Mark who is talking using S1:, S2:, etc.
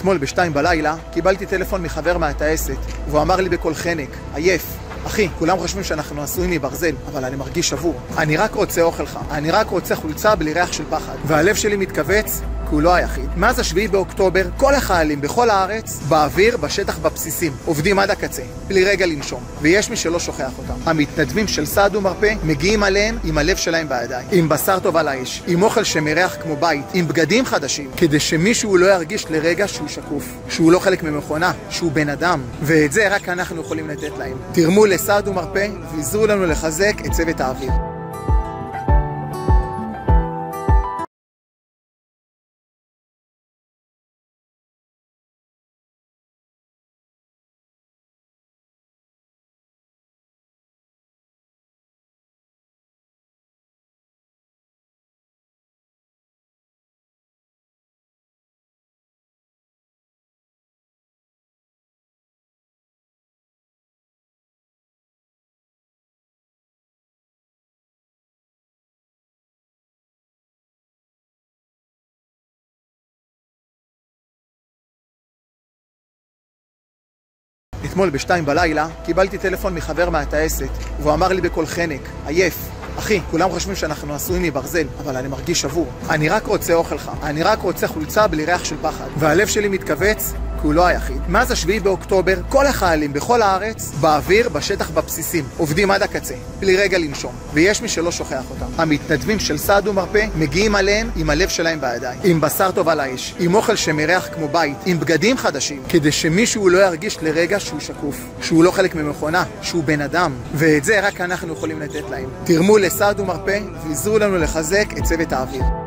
S1: אתמול ב-2 בלילה קיבלתי טלפון מחבר מהטייסת, והוא אמר לי בקול חנק, עייף. אחי, כולם חושבים שאנחנו עשויים מברזל, אבל אני מרגיש שבור. אני רק רוצה אוכלך. אני רק רוצה חולצה בלי ריח של פחד. והלב שלי מתכווץ, כי הוא לא היחיד. מאז 7 באוקטובר, כל החיילים בכל הארץ, באוויר, בשטח, בבסיסים, עובדים עד הקצה, בלי רגע לנשום. ויש מי שלא שוכח אותם. המתנדבים של סעד ומרפא מגיעים עליהם עם הלב שלהם בידיים. עם בשר טוב על האש, עם אוכל שמריח כמו בית, עם בגדים חדשים, כדי שמישהו לא ירגיש לרגע שהוא שקוף, שהוא לא חלק ממכונה, שהוא בן אדם. ואת זה רק אנחנו יכולים לתת להם. תרמו לסעד ומרפא ועזרו לנו לחזק את צוות האוויר. אתמול ב-2 בלילה קיבלתי טלפון מחבר מהטייסת, והוא אמר לי בקול חנק, עייף. אחי, כולם חושבים שאנחנו עשויים מברזל, אבל אני מרגיש שבור. אני רק רוצה אוכלך. אני רק רוצה חולצה בלי ריח של פחד. והלב שלי מתכווץ, כי הוא לא היחיד. מאז 7 באוקטובר, כל החיילים בכל הארץ, באוויר, בשטח, בבסיסים, עובדים עד הקצה, בלי רגע לנשום. ויש מי שלא שוכח אותם. המתנדבים של סעד ומרפא מגיעים עליהם עם הלב שלהם בידיים. עם בשר טוב על האש, עם אוכל שמריח כמו בית, עם בגדים חדשים, כדי שמישהו לא ירגיש לרגע שהוא שקוף, שהוא לא חלק ממכונה, שהוא בן אדם. ואת זה רק אנחנו יכולים לתת להם. תרמו לסעד ומרפא ועזרו לנו לחזק את צוות האוויר.